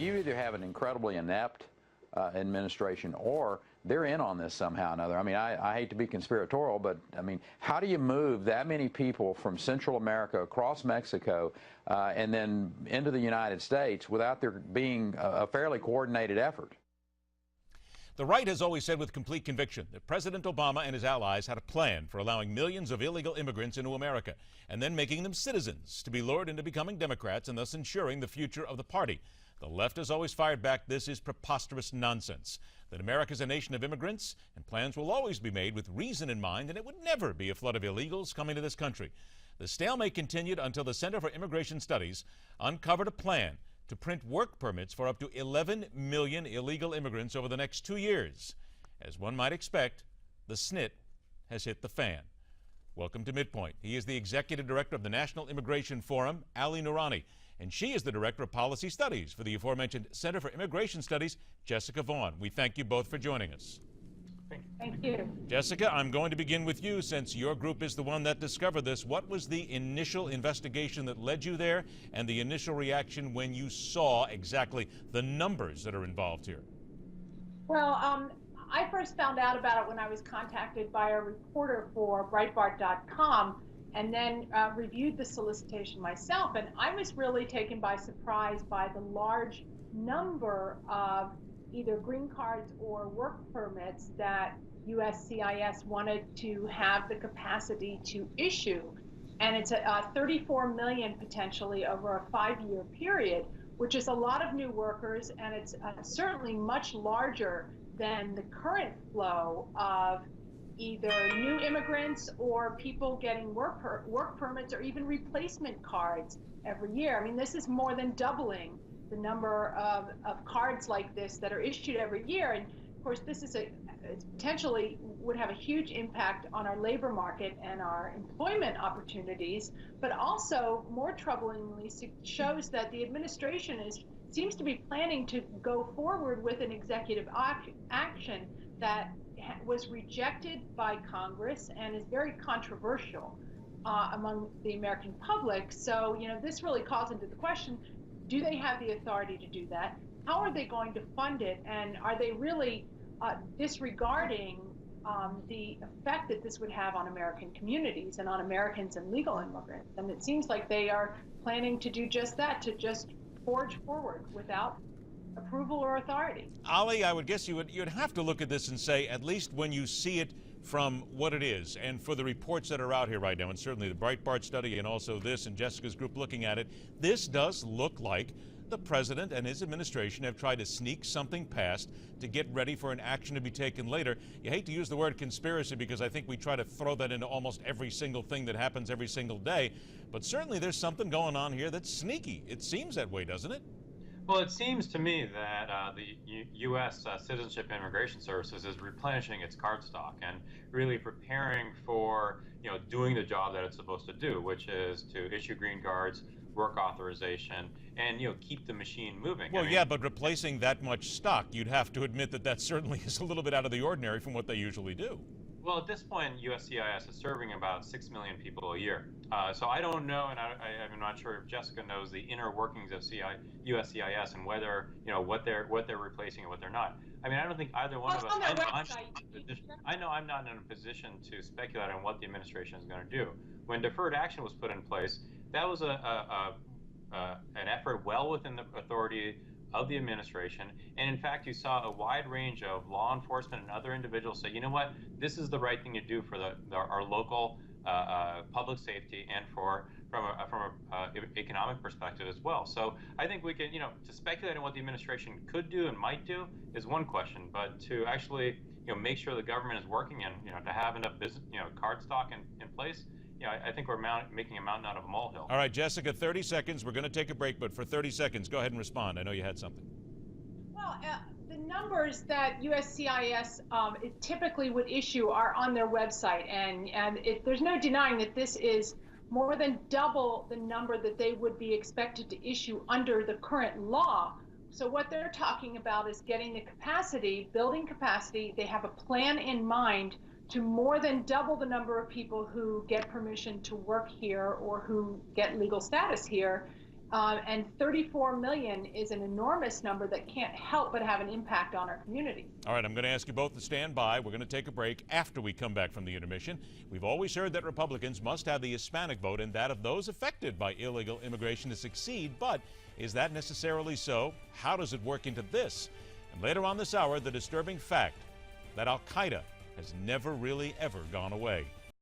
You either have an incredibly inept administration, or they're in on this somehow or another. I mean, I hate to be conspiratorial, but I mean, how do you move that many people from Central America across Mexico and then into the United States without there being a fairly coordinated effort? The right has always said with complete conviction that President Obama and his allies had a plan for allowing millions of illegal immigrants into America and then making them citizens to be lured into becoming Democrats and thus ensuring the future of the party. The left has always fired back, this is preposterous nonsense, that America is a nation of immigrants and plans will always be made with reason in mind, and it would never be a flood of illegals coming to this country. The stalemate continued until the Center for Immigration Studies uncovered a plan to print work permits for up to 11 million illegal immigrants over the next 2 years. As one might expect, the snit has hit the fan. Welcome to MidPoint. He is the Executive Director of the National Immigration Forum, Ali Noorani, and she is the Director of Policy Studies for the aforementioned Center for Immigration Studies, Jessica Vaughan. We thank you both for joining us. Thank you. Jessica, I'm going to begin with you since your group is the one that discovered this. What was the initial investigation that led you there and the initial reaction when you saw exactly the numbers that are involved here? Well, I first found out about it when I was contacted by a reporter for Breitbart.com and then reviewed the solicitation myself. And I was really taken by surprise by the large number of either green cards or work permits that USCIS wanted to have the capacity to issue. And it's 34 million potentially over a 5-year period, which is a lot of new workers, and it's certainly much larger than the current flow of either new immigrants or people getting work permits or even replacement cards every year. I mean, this is more than doubling the number of cards like this that are issued every year. And of course, this is potentially would have a huge impact on our labor market and our employment opportunities, but also more troublingly shows that the administration seems to be planning to go forward with an executive action that was rejected by Congress and is very controversial among the American public. So, this really calls into the question, do they have the authority to do that? How are they going to fund it? And are they really disregarding the effect that this would have on American communities and on Americans and legal immigrants? And it seems like they are planning to do just that, to just forge forward without approval or authority. Ali, I would guess you'd have to look at this and say, at least when you see it from what it is, and for the reports that are out here right now, and certainly the Breitbart study and also this and Jessica's group looking at it, this does look like the president and his administration have tried to sneak something past to get ready for an action to be taken later. You hate to use the word conspiracy because I think we try to throw that into almost every single thing that happens every single day, but certainly there's something going on here that's sneaky. It seems that way, doesn't it? Well, it seems to me that the U.S. Citizenship and Immigration Services is replenishing its card stock and really preparing for, doing the job that it's supposed to do, which is to issue green cards, work authorization, and, keep the machine moving. Well, yeah, but replacing that much stock, you'd have to admit that that certainly is a little bit out of the ordinary from what they usually do. Well, at this point, USCIS is serving about 6 million people a year. So I don't know, and I'm not sure if Jessica knows the inner workings of USCIS and whether, what they're replacing and what they're not. I mean, I don't think either one of us. I know I'm not in a position to speculate on what the administration is going to do. When deferred action was put in place, that was an effort well within the authority of the administration, and in fact you saw a wide range of law enforcement and other individuals say, you know what, this is the right thing to do for our local public safety and from an economic perspective as well. So I think we can, to speculate on what the administration could do and might do is one question, but to actually make sure the government is working and to have enough business card stock in place, I think we're making a mountain out of a molehill. All right, Jessica, 30 seconds. We're going to take a break, but for 30 seconds, go ahead and respond. I know you had something. Well, the numbers that USCIS typically would issue are on their website, and there's no denying that this is more than double the number that they would be expected to issue under the current law. So what they're talking about is getting the capacity, building capacity. They have a plan in mind to more than double the number of people who get permission to work here or who get legal status here. And 34 million is an enormous number that can't help but have an impact on our community. All right, I'm going to ask you both to stand by. We're going to take a break after we come back from the intermission. We've always heard that Republicans must have the Hispanic vote and that of those affected by illegal immigration to succeed, but is that necessarily so? How does it work into this? And later on this hour, the disturbing fact that Al-Qaeda has never really ever gone away.